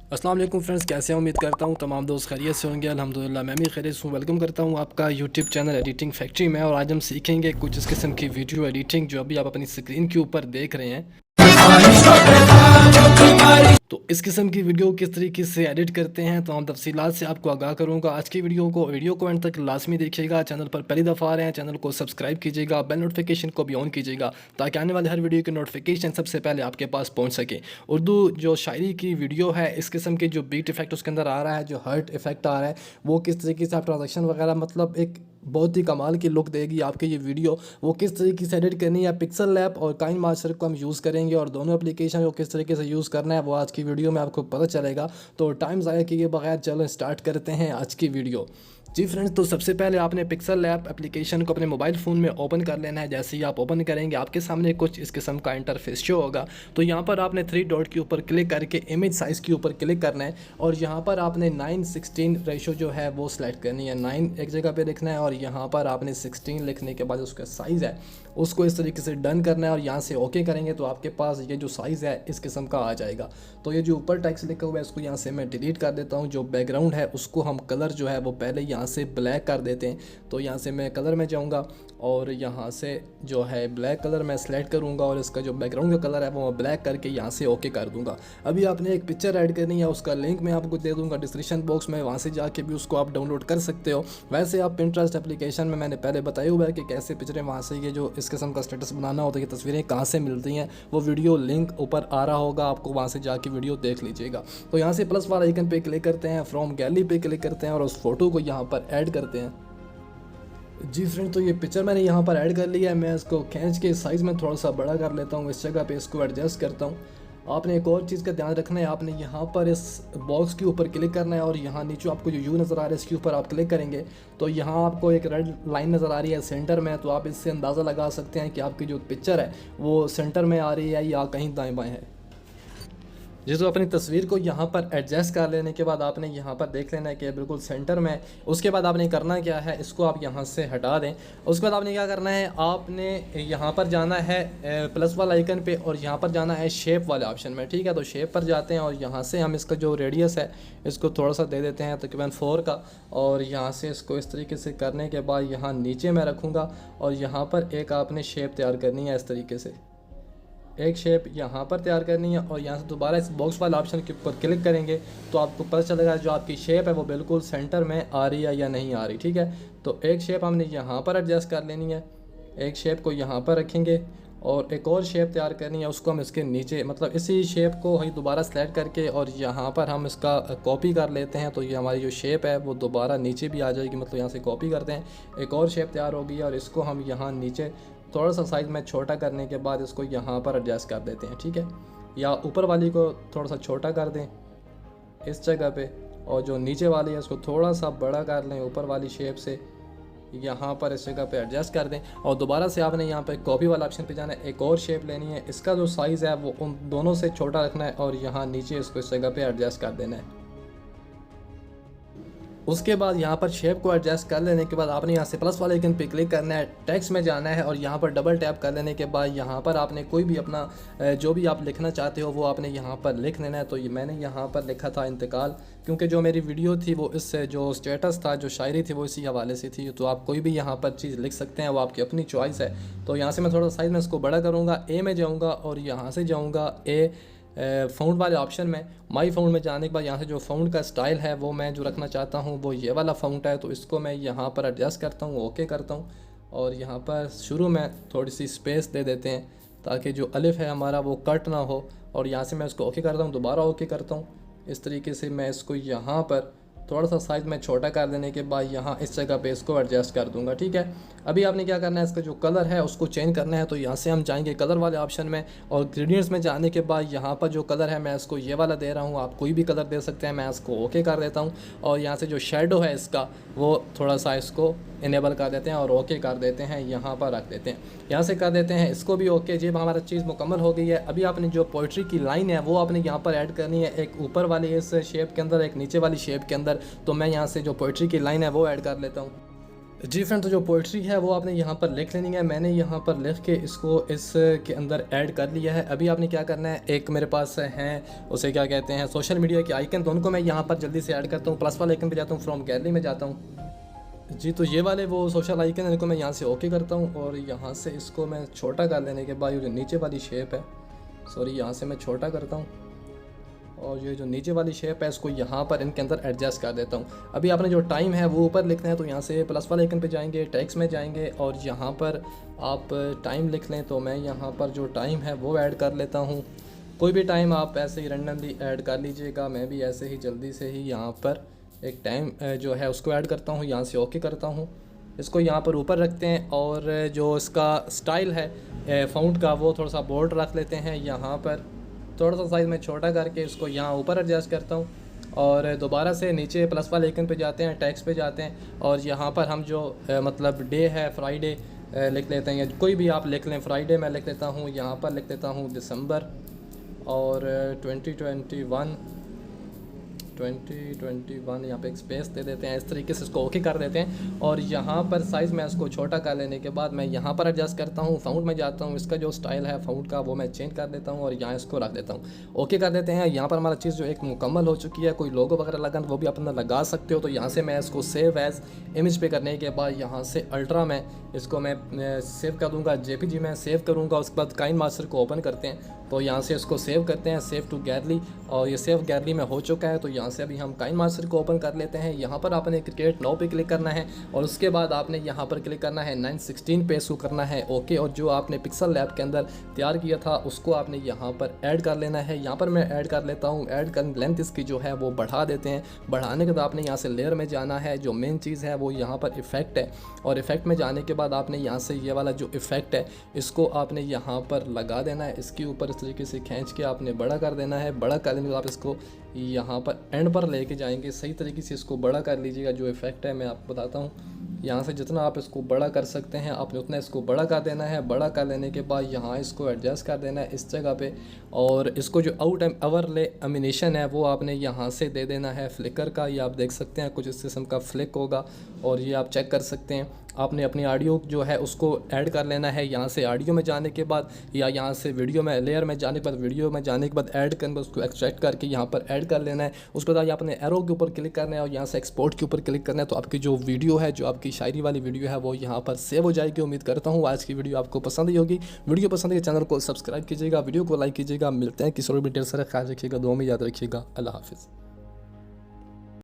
अस्सलाम वालेकुम फ्रेंड्स, कैसे हैं? उम्मीद करता हूँ तमाम दोस्त खैरियत से होंगे। अल्हम्दुलिल्लाह मैं भी खैरियत हूँ। वेलकम करता हूँ आपका यूट्यूब चैनल एडिटिंग फैक्ट्री में। और आज हम सीखेंगे कुछ इस किस्म की वीडियो एडिटिंग जो अभी आप अपनी स्क्रीन के ऊपर देख रहे हैं। तो इस किस्म की वीडियो किस तरीके से एडिट करते हैं तो हम तफसीलात से आपको आगाह करूंगा। आज की वीडियो को एंड तक लाजमी देखिएगा। चैनल पर पहली दफ़ा आ रहे हैं, चैनल को सब्सक्राइब कीजिएगा, बेल नोटिफिकेशन को भी ऑन कीजिएगा ताकि आने वाले हर वीडियो की नोटिफिकेशन सबसे पहले आपके पास पहुंच सके। उर्दू जो शायरी की वीडियो है, इस किस्म के जो बीट इफेक्ट उसके अंदर आ रहा है, जो हर्ट इफेक्ट आ रहा है, वो किस तरीके से आप ट्रांजेक्शन वगैरह मतलब एक बहुत ही कमाल की लुक देगी आपके ये वीडियो। वो किस तरीके से एडिट करनी है, पिक्सल लैब और काइन मास्टर को हम यूज़ करेंगे और दोनों एप्लीकेशन को किस तरीके से यूज़ करना है वो आज की वीडियो में आपको पता चलेगा। तो टाइम ज़ाया किए बगैर चलो स्टार्ट करते हैं आज की वीडियो। जी फ्रेंड्स, तो सबसे पहले आपने पिक्सल लैब एप्लीकेशन को अपने मोबाइल फ़ोन में ओपन कर लेना है। जैसे ही आप ओपन करेंगे आपके सामने कुछ इस किस्म का इंटरफेस शो होगा। तो यहाँ पर आपने 3 डॉट के ऊपर क्लिक करके इमेज साइज़ के ऊपर क्लिक करना है और यहाँ पर आपने 9:16 रेशो जो है वो सिलेक्ट करनी है। 9 एक जगह पे लिखना है और यहाँ पर आपने 16 लिखने के बाद उसका साइज़ है उसको इस तरीके से डन करना है और यहाँ से ओके करेंगे तो आपके पास ये जो साइज़ है इस किस्म का आ जाएगा। तो ये जो ऊपर टेक्स्ट लिखा हुआ है इसको यहाँ से मैं डिलीट कर देता हूँ। जो बैकग्राउंड है उसको हम कलर जो है वो पहले यहाँ से ब्लैक कर देते हैं। तो यहाँ से मैं कलर में जाऊँगा और यहाँ से जो है ब्लैक कलर मैं सेलेक्ट करूँगा और इसका जो बैकग्राउंड का कलर है वो मैं ब्लैक करके यहाँ से ओके कर दूँगा। अभी आपने एक पिक्चर ऐड करनी है, उसका लिंक मैं आपको दे दूँगा डिस्क्रिप्शन बॉक्स में, वहाँ से जाके भी उसको आप डाउनलोड कर सकते हो। वैसे आप पिंटरेस्ट एप्लीकेशन में मैंने पहले बताया हुआ है कि कैसे पिक्चरें वहाँ से ये जो इस किस्म का स्टेटस बनाना होता है, ये तस्वीरें कहाँ से मिलती हैं, वो वीडियो लिंक ऊपर आ रहा होगा, आपको वहाँ से जाके वीडियो देख लीजिएगा। तो यहाँ से प्लस वाला आइकन पे क्लिक करते हैं, फ्रॉम गैलरी पे क्लिक करते हैं और उस फोटो को यहाँ पर ऐड करते हैं। जी फ्रेंड, तो ये पिक्चर मैंने यहाँ पर ऐड कर लिया है। मैं इसको खींच के साइज़ में थोड़ा सा बड़ा कर लेता हूँ, इस जगह पे इसको एडजस्ट करता हूँ। आपने एक और चीज़ का ध्यान रखना है, आपने यहाँ पर इस बॉक्स के ऊपर क्लिक करना है और यहाँ नीचे आपको जो यू नज़र आ रहा है इसके ऊपर आप क्लिक करेंगे तो यहाँ आपको एक रेड लाइन नज़र आ रही है सेंटर में। तो आप इससे अंदाज़ा लगा सकते हैं कि आपकी जो पिक्चर है वो सेंटर में आ रही है या कहीं दाएँ बाएँ है। जिस अपनी तस्वीर को यहाँ पर एडजस्ट कर लेने के बाद आपने यहाँ पर देख लेना है कि बिल्कुल सेंटर में। उसके बाद आपने करना क्या है, इसको आप यहाँ से हटा दें। उसके बाद आपने क्या करना है, आपने यहाँ पर जाना है प्लस वाला आइकन पे और यहाँ पर जाना है शेप वाले ऑप्शन में। ठीक है, तो शेप पर जाते हैं और यहाँ से हम इसका जो रेडियस है इसको थोड़ा सा दे देते हैं तकरीबन 4 का। और यहाँ से इसको इस तरीके से करने के बाद यहाँ नीचे मैं रखूँगा और यहाँ पर एक आपने शेप तैयार करनी है। इस तरीके से एक शेप यहाँ पर तैयार करनी है और यहाँ से दोबारा इस बॉक्स वाले ऑप्शन के ऊपर क्लिक करेंगे तो आपको पता चलेगा जो आपकी शेप है वो बिल्कुल सेंटर में आ रही है या नहीं आ रही। ठीक है, तो एक शेप हमने यहाँ पर एडजस्ट कर लेनी है, एक शेप को यहाँ पर रखेंगे और एक और शेप तैयार करनी है, उसको हम इसके नीचे मतलब इसी शेप को ही दोबारा सेलेक्ट करके और यहाँ पर हम इसका कॉपी कर लेते हैं। तो ये हमारी जो शेप है वो दोबारा नीचे भी आ जाएगी, मतलब यहाँ से कॉपी करते हैं, एक और शेप तैयार होगी और इसको हम यहाँ नीचे थोड़ा सा साइज़ में छोटा करने के बाद इसको यहाँ पर एडजस्ट कर देते हैं। ठीक है, या ऊपर वाली को थोड़ा सा छोटा कर दें इस जगह पे और जो नीचे वाली है उसको थोड़ा सा बड़ा कर लें ऊपर वाली शेप से, यहाँ पर इस जगह पे एडजस्ट कर दें और दोबारा से आपने यहाँ पे कॉपी वाला ऑप्शन पे जाना है, एक और शेप लेनी है, इसका जो साइज़ है वो उन दोनों से छोटा रखना है और यहाँ नीचे इसको इस जगह पे एडजस्ट कर देना है। उसके बाद यहाँ पर शेप को एडजस्ट कर लेने के बाद आपने यहाँ से प्लस वाले आइकन पे क्लिक करना है, टेक्स्ट में जाना है और यहाँ पर डबल टैप कर लेने के बाद यहाँ पर आपने कोई भी अपना जो भी आप लिखना चाहते हो वो आपने यहाँ पर लिख लेना है। तो ये मैंने यहाँ पर लिखा था इंतकाल, क्योंकि जो मेरी वीडियो थी वो इससे जो स्टेटस था जो शायरी थी वो इसी हवाले से थी। तो आप कोई भी यहाँ पर चीज़ लिख सकते हैं, वो आपकी अपनी चॉइस है। तो यहाँ से मैं थोड़ा साइज़ में इसको बड़ा करूँगा, ए में जाऊँगा और यहाँ से जाऊँगा फ़ॉन्ट वाले ऑप्शन में। माई फ़ॉन्ट में जाने के बाद यहाँ से जो फ़ॉन्ट का स्टाइल है वो मैं जो रखना चाहता हूँ वो ये वाला फ़ॉन्ट है। तो इसको मैं यहाँ पर एडजस्ट करता हूँ, ओके करता हूँ और यहाँ पर शुरू में थोड़ी सी स्पेस दे देते हैं ताकि जो अलिफ है हमारा वो कट ना हो। और यहाँ से मैं इसको ओके करता हूँ, दोबारा ओके करता हूँ। इस तरीके से मैं इसको यहाँ पर थोड़ा सा साइज़ में छोटा कर देने के बाद यहाँ इस जगह पे इसको एडजस्ट कर दूंगा। ठीक है, अभी आपने क्या करना है, इसका जो कलर है उसको चेंज करना है। तो यहाँ से हम जाएंगे कलर वाले ऑप्शन में और ग्रेडियंट्स में जाने के बाद यहाँ पर जो कलर है मैं इसको ये वाला दे रहा हूँ, आप कोई भी कलर दे सकते हैं। मैं इसको ओके कर देता हूँ और यहाँ से जो शेडो है इसका वो थोड़ा सा इसको इनेबल कर देते हैं और ओके कर देते हैं, यहाँ पर रख देते हैं, यहाँ से कर देते हैं इसको भी ओके। जब हमारा चीज़ मुकम्मल हो गई है, अभी आपने जो पोइट्री की लाइन है वो आपने यहाँ पर ऐड करनी है, एक ऊपर वाली इस शेप के अंदर, एक नीचे वाली शेप के अंदर। तो मैं यहाँ से जो पोइट्री की लाइन है वो ऐड कर लेता हूँ। जी फ्रेंड, तो जो पोइट्री है वो आपने यहाँ पर लिख लेनी है। मैंने यहाँ पर लिख के इसको इसके अंदर ऐड कर लिया है। अभी आपने क्या करना है, एक मेरे पास हैं उसे क्या कहते हैं सोशल मीडिया के आइकन, तो उनको मैं यहाँ पर जल्दी से ऐड करता हूँ। प्लस वाले आइकन पे जाता हूँ, फ्रॉम गैलरी में जाता हूँ। जी, तो ये वाले वो सोशल आइकन है, इनको मैं यहाँ से ओके करता हूँ और यहाँ से इसको मैं छोटा कर लेने के बाद ये जो नीचे वाली शेप है, सॉरी, यहाँ से मैं छोटा करता हूँ और ये जो नीचे वाली शेप है इसको यहाँ पर इनके अंदर एडजस्ट कर देता हूँ। अभी आपने जो टाइम है वो ऊपर लिखना है, तो यहाँ से प्लस वाले आइकन पे जाएंगे, टेक्स्ट में जाएंगे और यहाँ पर आप टाइम लिख लें। तो मैं यहाँ पर जो टाइम है वो ऐड कर लेता हूँ। कोई भी टाइम आप ऐसे ही रैंडमली ऐड कर लीजिएगा। मैं भी ऐसे ही जल्दी से ही यहाँ पर एक टाइम जो है उसको ऐड करता हूँ, यहाँ से ओके करता हूँ। इसको यहाँ पर ऊपर रखते हैं और जो इसका स्टाइल है फ़ॉन्ट का वो थोड़ा सा बोल्ड रख लेते हैं। यहाँ पर थोड़ा सा साइज़ में छोटा करके इसको यहाँ ऊपर एडजस्ट करता हूँ और दोबारा से नीचे प्लस वाले आइकन पे जाते हैं, टेक्स्ट पे जाते हैं और यहाँ पर हम जो मतलब डे है फ्राइडे लिख लेते हैं, या कोई भी आप लिख लें। फ्राइडे मैं लिख लेता हूँ, यहाँ पर लिख लेता हूँ दिसंबर और 2021 यहाँ पे एक स्पेस दे देते हैं। इस तरीके से इसको ओके कर देते हैं और यहाँ पर साइज़ में इसको छोटा कर लेने के बाद मैं यहाँ पर एडजस्ट करता हूँ, फ़ॉन्ट में जाता हूँ, इसका जो स्टाइल है फ़ॉन्ट का वो मैं चेंज कर देता हूँ और यहाँ इसको रख देता हूँ, ओके कर देते हैं। यहाँ पर हमारा चीज़ जो एक मुकम्मल हो चुकी है। कोई लोगो वगैरह लगा वो भी अपना लगा सकते हो। तो यहाँ से मैं इसको सेव एज़ इमेज पे करने के बाद यहाँ से अल्ट्रा में इसको मैं सेव कर दूँगा, JPG में सेव करूँगा। उसके बाद काइन मास्टर को ओपन करते हैं, तो यहाँ से इसको सेव करते हैं, सेव टू गैलरी, और ये सेव गैलरी में हो चुका है। तो यहाँ से अभी हम काइन मास्टर को ओपन कर लेते हैं। यहाँ पर आपने क्रिएट नाउ पे क्लिक करना है और उसके बाद आपने यहाँ पर क्लिक करना है 9:16 पे इसको करना है ओके। और जो आपने पिक्सल लैब के अंदर तैयार किया था उसको आपने यहाँ पर ऐड कर लेना है। यहाँ पर मैं ऐड कर लेता हूँ। ऐड कर लेंथ इसकी जो है वो बढ़ा देते हैं। बढ़ाने के बाद आपने यहाँ से लेयर में जाना है। जो मेन चीज़ है वो यहाँ पर इफेक्ट है और इफेक्ट में जाने के बाद आपने यहाँ से ये वाला जो इफेक्ट है इसको आपने यहाँ पर लगा देना है। इसके ऊपर इस तरीके से खींच के आपने बड़ा कर देना है। बड़ा कर देने के बाद आप इसको यहाँ पर एंड पर लेके जाएंगे। सही तरीके से इसको बड़ा कर लीजिएगा। जो इफेक्ट है मैं आपको बताता हूँ, यहाँ से जितना आप इसको बड़ा कर सकते हैं आपने उतना इसको बड़ा कर देना है। बड़ा कर लेने के बाद यहाँ इसको एडजस्ट कर देना है इस जगह पे, और इसको जो आउट ओवरले एनिमेशन है वो आपने यहाँ से दे देना है फ्लिकर का। ये आप देख सकते हैं कुछ इस किस्म का फ्लिक होगा और ये आप चेक कर सकते हैं। आपने अपनी ऑडियो जो है उसको ऐड कर लेना है। यहाँ से ऑडियो में जाने के बाद या यहाँ से वीडियो में लेयर में जाने के बाद, वीडियो में जाने के बाद ऐड करके उसको एक्सट्रैक्ट करके यहाँ पर ऐड कर लेना है। उसके बाद आपने एरो के ऊपर क्लिक करना है और यहाँ से एक्सपोर्ट के ऊपर क्लिक करना है। तो आपकी जो वीडियो है, जो आपकी शायरी वाली वीडियो है वो यहाँ पर सेव हो जाएगी। उम्मीद करता हूँ आज की वीडियो आपको पसंद ही होगी। वीडियो पसंद है चैनल को सब्सक्राइब कीजिएगा, वीडियो को लाइक कीजिएगा। मिलते हैं किसी और भी ढेर सारा ख्याल रखिएगा, दुआ में याद रखिएगा। अल्लाह हाफिज़।